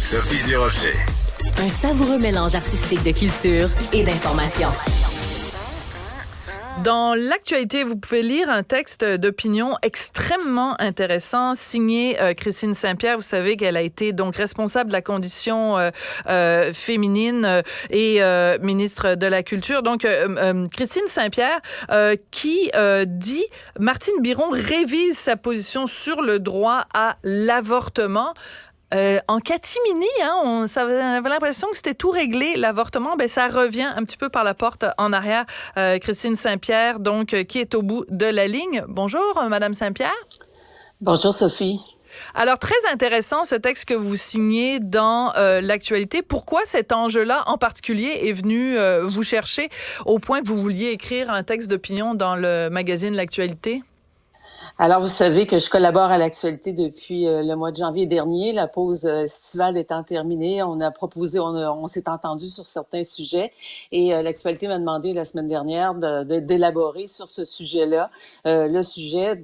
Sophie Durocher. Un savoureux mélange artistique de culture et d'information. Dans l'actualité, vous pouvez lire un texte d'opinion extrêmement intéressant signé Christine Saint-Pierre. Vous savez qu'elle a été donc responsable de la condition féminine et ministre de la Culture. Donc, Christine Saint-Pierre qui dit « Martine Biron révise sa position sur le droit à l'avortement ». En catimini, on avait l'impression que c'était tout réglé, l'avortement. Ben, ça revient un petit peu par la porte en arrière. Christine Saint-Pierre, donc, qui est au bout de la ligne. Bonjour, Madame Saint-Pierre. Bonjour, Sophie. Alors, très intéressant ce texte que vous signez dans l'actualité. Pourquoi cet enjeu-là, en particulier, est venu vous chercher au point que vous vouliez écrire un texte d'opinion dans le magazine L'Actualité? Alors, vous savez que je collabore à l'actualité depuis le mois de janvier dernier. La pause estivale étant terminée, on a proposé, on s'est entendu sur certains sujets et l'actualité m'a demandé la semaine dernière d'élaborer sur ce sujet-là. Le sujet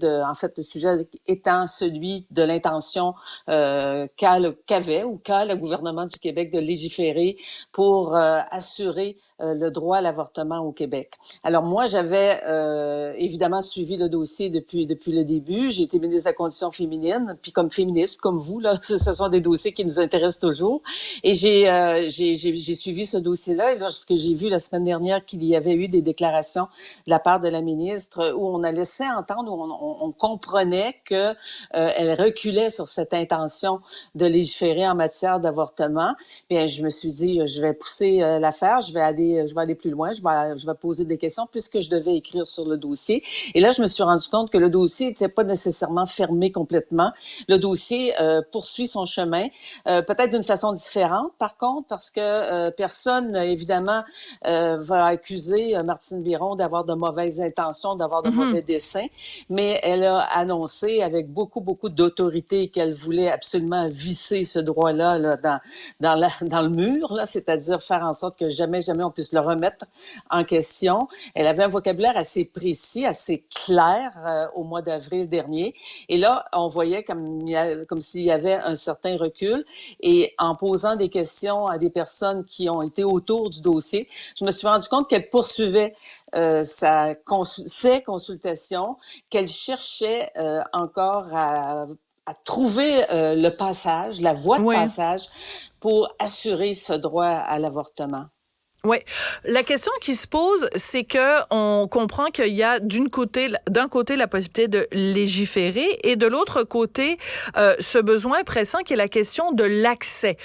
étant celui de l'intention qu'a le gouvernement du Québec de légiférer pour assurer le droit à l'avortement au Québec. Alors moi, j'avais évidemment suivi le dossier depuis le début. J'ai été ministre de la Condition féminine, puis comme féministe, comme vous, là, ce sont des dossiers qui nous intéressent toujours. Et j'ai suivi ce dossier-là. Et lorsque j'ai vu la semaine dernière qu'il y avait eu des déclarations de la part de la ministre où on a laissé entendre, où on comprenait que elle reculait sur cette intention de légiférer en matière d'avortement, bien, je me suis dit, je vais pousser l'affaire, je vais aller plus loin, je vais poser des questions puisque je devais écrire sur le dossier. Et là, je me suis rendu compte que le dossier n'était pas nécessairement fermé complètement. Le dossier poursuit son chemin, peut-être d'une façon différente, par contre, parce que personne, évidemment, va accuser Martine Biron d'avoir de mauvaises intentions, d'avoir de mauvais desseins, mais elle a annoncé avec beaucoup d'autorité qu'elle voulait absolument visser ce droit-là là, dans le mur, là, c'est-à-dire faire en sorte que jamais on puisse le remettre en question. Elle avait un vocabulaire assez précis, assez clair au mois d'avril dernier. Et là, on voyait comme s'il y avait un certain recul. Et en posant des questions à des personnes qui ont été autour du dossier, je me suis rendu compte qu'elle poursuivait ses consultations, qu'elle cherchait encore à trouver le passage, la voie de passage pour assurer ce droit à l'avortement. Oui. La question qui se pose, c'est que on comprend qu'il y a d'un côté la possibilité de légiférer et de l'autre côté ce besoin pressant qui est la question de l'accès.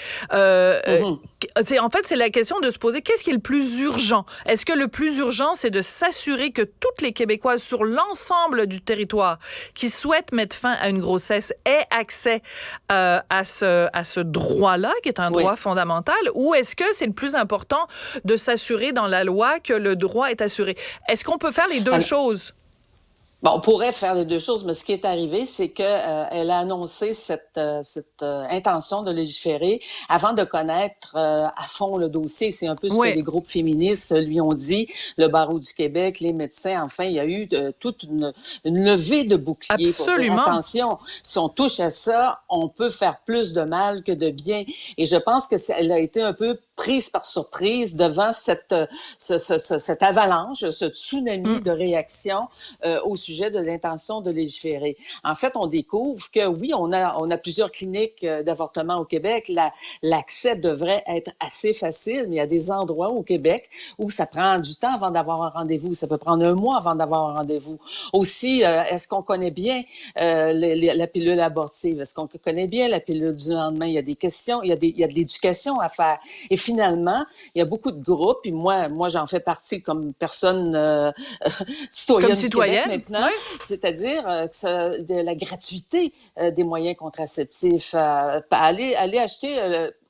C'est la question de se poser qu'est-ce qui est le plus urgent. Est-ce que le plus urgent, c'est de s'assurer que toutes les Québécoises sur l'ensemble du territoire qui souhaitent mettre fin à une grossesse aient accès à ce droit-là, qui est un droit fondamental, ou est-ce que c'est le plus important de s'assurer dans la loi que le droit est assuré? Est-ce qu'on peut faire les deux choses? Bon, on pourrait faire les deux choses, mais ce qui est arrivé, c'est que elle a annoncé cette intention de légiférer avant de connaître à fond le dossier. C'est un peu ce que les groupes féministes lui ont dit, le Barreau du Québec, les médecins. Enfin, il y a eu toute une levée de boucliers. Absolument. Pour dire, attention, si on touche à ça, on peut faire plus de mal que de bien. Et je pense que elle a été un peu prise par surprise devant cette avalanche, ce tsunami de réaction au sujet de l'intention de légiférer. En fait, on découvre que oui, on a plusieurs cliniques d'avortement au Québec. L'accès devrait être assez facile, mais il y a des endroits au Québec où ça prend du temps avant d'avoir un rendez-vous. Ça peut prendre un mois avant d'avoir un rendez-vous. Aussi, est-ce qu'on connaît bien la pilule abortive? Est-ce qu'on connaît bien la pilule du lendemain? Il y a des questions, il y a de l'éducation à faire. Et finalement, il y a beaucoup de groupes, et moi j'en fais partie comme personne citoyenne du Québec maintenant, c'est-à-dire de la gratuité des moyens contraceptifs. Aller acheter...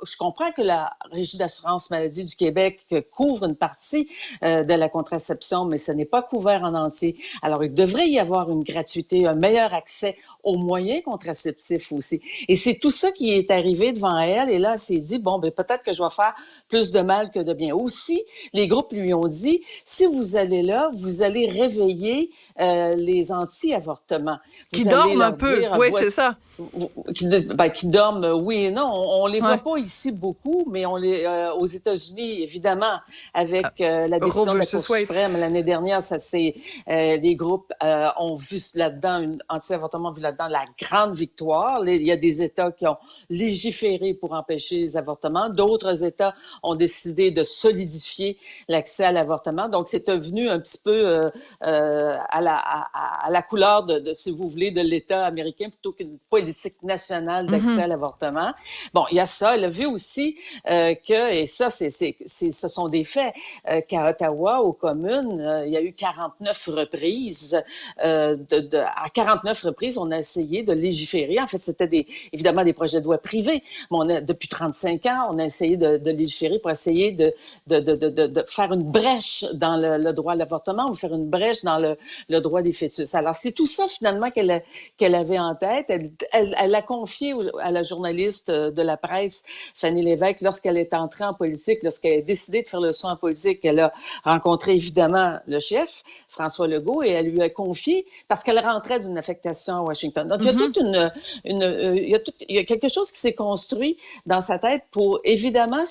je comprends que la Régie d'assurance maladie du Québec couvre une partie de la contraception, mais ce n'est pas couvert en entier. Alors, il devrait y avoir une gratuité, un meilleur accès aux moyens contraceptifs aussi. Et c'est tout ça qui est arrivé devant elle. Et là, elle s'est dit, bon, ben peut-être que je vais faire plus de mal que de bien. Aussi, les groupes lui ont dit, si vous allez là, vous allez réveiller les anti-avortements. Qui dorment un peu, oui, c'est ça. qui dorment, oui et non. On les voit Ouais. pas ici beaucoup, mais aux États-Unis, évidemment, avec la décision Roe de la versus Cour Wade. suprême l'année dernière, ça c'est les groupes ont vu là-dedans, anti-avortement ont vu là-dedans la grande victoire. Il y a des États qui ont légiféré pour empêcher les avortements. D'autres États ont décidé de solidifier l'accès à l'avortement. Donc, c'est devenu un petit peu à la couleur si vous voulez, de l'État américain plutôt qu'une politique nationale d'accès à l'avortement. Bon, il y a ça. Elle a vu aussi et ça, ce sont des faits, qu'à Ottawa, aux communes, il y a eu 49 reprises. À 49 reprises, on a essayé de légiférer. En fait, c'était évidemment des projets de loi privés. Mais depuis 35 ans, on a essayé de légiférer pour essayer de faire une brèche dans le droit à l'avortement ou faire une brèche dans le droit des fœtus. Alors, c'est tout ça, finalement, qu'elle avait en tête. Elle a confié à la journaliste de la presse, Fanny Lévesque, lorsqu'elle est entrée en politique, lorsqu'elle a décidé de faire le saut en politique, elle a rencontré, évidemment, le chef, François Legault, et elle lui a confié, parce qu'elle rentrait d'une affectation à Washington. Donc, il y a toute il y a quelque chose qui s'est construit dans sa tête pour, évidemment,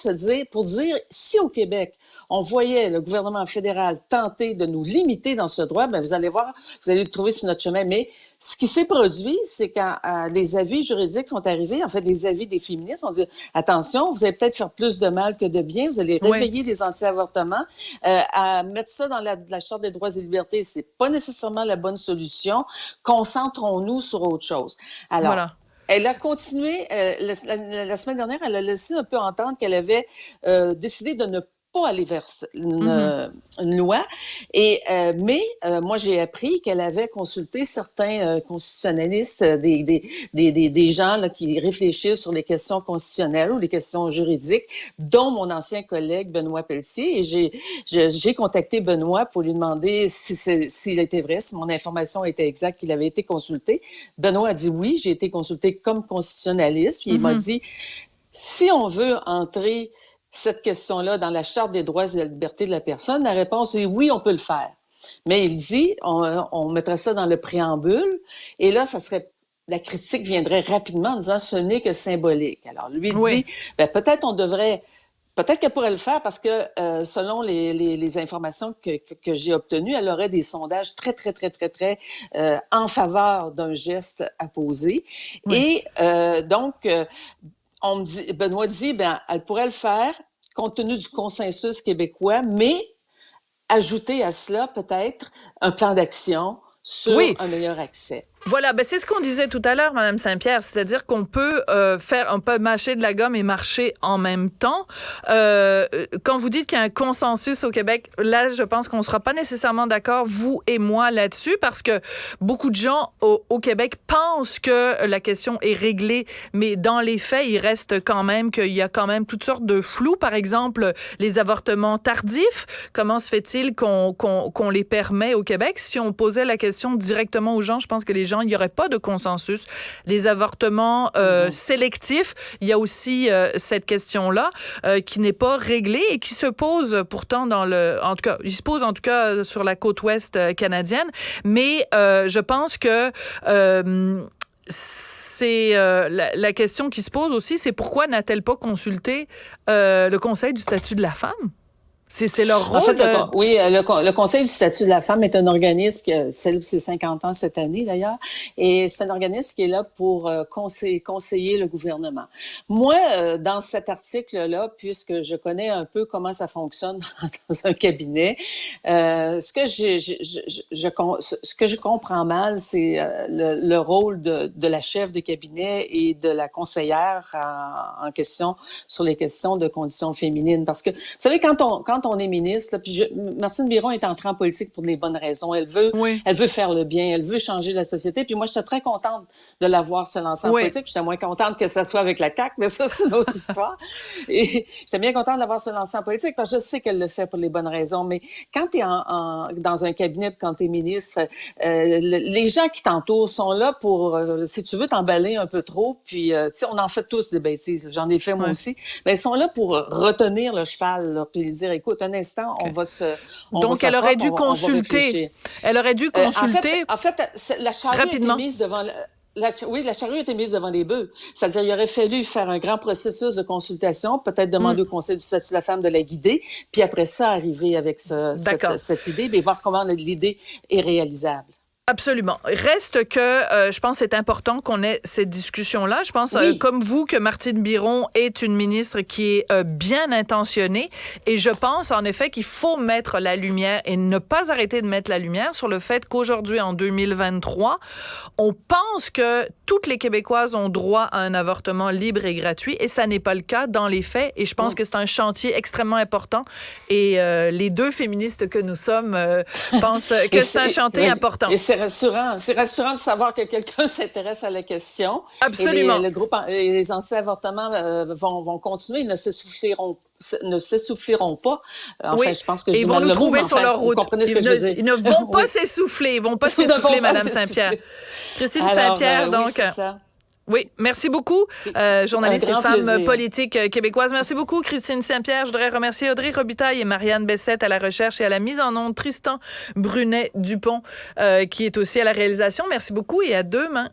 pour dire, si au Québec, on voyait le gouvernement fédéral tenter de nous limiter dans ce droit, bien, vous allez voir, vous allez le trouver sur notre chemin. Mais ce qui s'est produit, c'est quand les avis juridiques sont arrivés, en fait, les avis des féministes, on dit, attention, vous allez peut-être faire plus de mal que de bien, vous allez réveiller des anti-avortements. À mettre ça dans la Charte des droits et libertés, c'est pas nécessairement la bonne solution. Concentrons-nous sur autre chose. Alors, voilà. Elle a continué, la semaine dernière, elle a laissé un peu entendre qu'elle avait décidé de ne pas aller vers une loi. Mais moi, j'ai appris qu'elle avait consulté certains constitutionnalistes, des gens là, qui réfléchissent sur les questions constitutionnelles ou les questions juridiques, dont mon ancien collègue Benoît Pelletier. Et j'ai contacté Benoît pour lui demander s'il était vrai, si mon information était exacte, qu'il avait été consulté. Benoît a dit oui, j'ai été consulté comme constitutionnaliste. Puis il m'a dit, si on veut entrer cette question-là dans la Charte des droits et de la liberté de la personne, la réponse est oui, on peut le faire. Mais il dit, on mettrait ça dans le préambule, et là, la critique viendrait rapidement en disant ce n'est que symbolique. Alors, lui dit, peut-être qu'elle pourrait le faire parce que selon les informations que j'ai obtenues, elle aurait des sondages très en faveur d'un geste à poser. Oui. Et donc, Benoît dit, elle pourrait le faire compte tenu du consensus québécois, mais ajouter à cela peut-être un plan d'action sur un meilleur accès. Voilà, c'est ce qu'on disait tout à l'heure, Madame Saint-Pierre, c'est-à-dire qu'on peut mâcher de la gomme et marcher en même temps. Quand vous dites qu'il y a un consensus au Québec, là, je pense qu'on ne sera pas nécessairement d'accord, vous et moi, là-dessus, parce que beaucoup de gens au Québec pensent que la question est réglée, mais dans les faits, il reste quand même qu'il y a quand même toutes sortes de flous. Par exemple, les avortements tardifs, comment se fait-il qu'on les permet au Québec? Si on posait la question directement aux gens, je pense que les gens, il n'y aurait pas de consensus. Les avortements sélectifs, il y a aussi cette question-là qui n'est pas réglée et qui se pose pourtant il se pose en tout cas sur la côte ouest canadienne. Mais je pense que c'est la question qui se pose aussi, c'est pourquoi n'a-t-elle pas consulté le Conseil du statut de la femme? C'est leur rôle. En fait, le Conseil du statut de la femme est un organisme qui célèbre ses 50 ans cette année, d'ailleurs, et c'est un organisme qui est là pour conseiller le gouvernement. Moi, dans cet article-là, puisque je connais un peu comment ça fonctionne dans un cabinet, ce que je comprends mal, c'est le rôle de la chef de cabinet et de la conseillère en question sur les questions de conditions féminines. Parce que, vous savez, quand on est ministre, là, puis Martine Biron est entrée en politique pour les bonnes raisons. Elle veut faire le bien, elle veut changer la société. Puis moi, j'étais très contente de la voir se lancer en politique. J'étais moins contente que ça soit avec la CAQ, mais ça, c'est une autre histoire. Et j'étais bien contente de la voir se lancer en politique parce que je sais qu'elle le fait pour les bonnes raisons. Mais quand tu es dans un cabinet, quand tu es ministre, les gens qui t'entourent sont là pour, si tu veux, t'emballer un peu trop. Puis, tu sais, on en fait tous des bêtises. J'en ai fait moi aussi. Mais ils sont là pour retenir le cheval, là, puis dire, écoute, un instant, Donc, elle aurait dû consulter. Elle aurait dû consulter. En fait, la charrue a été mise devant Oui, la charrue a été mise devant les bœufs. C'est-à-dire, il aurait fallu faire un grand processus de consultation, peut-être demander au Conseil du statut de la femme de la guider, puis après ça, arriver avec cette idée, mais voir comment l'idée est réalisable. Absolument. Reste que je pense que c'est important qu'on ait cette discussion-là. Je pense, comme vous, que Martine Biron est une ministre qui est bien intentionnée. Et je pense, en effet, qu'il faut mettre la lumière et ne pas arrêter de mettre la lumière sur le fait qu'aujourd'hui, en 2023, on pense que toutes les Québécoises ont droit à un avortement libre et gratuit. Et ça n'est pas le cas dans les faits. Et je pense que c'est un chantier extrêmement important. Et les deux féministes que nous sommes pensent que c'est un chantier important. Et c'est rassurant de savoir que quelqu'un s'intéresse à la question. Absolument. Et le groupe, les anti-avortements vont continuer, ils ne s'essouffleront pas. Enfin, je pense que ils vont nous trouver sur leur route. Ils ne vont pas s'essouffler. Ils vont pas s'essouffler, Madame Saint-Pierre. Christine Saint-Pierre, donc. Oui, c'est ça. Oui, merci beaucoup, journaliste et femme politique québécoise. Merci beaucoup, Christine Saint-Pierre. Je voudrais remercier Audrey Robitaille et Marianne Bessette à la recherche et à la mise en onde, Tristan Brunet-Dupont, qui est aussi à la réalisation. Merci beaucoup et à demain.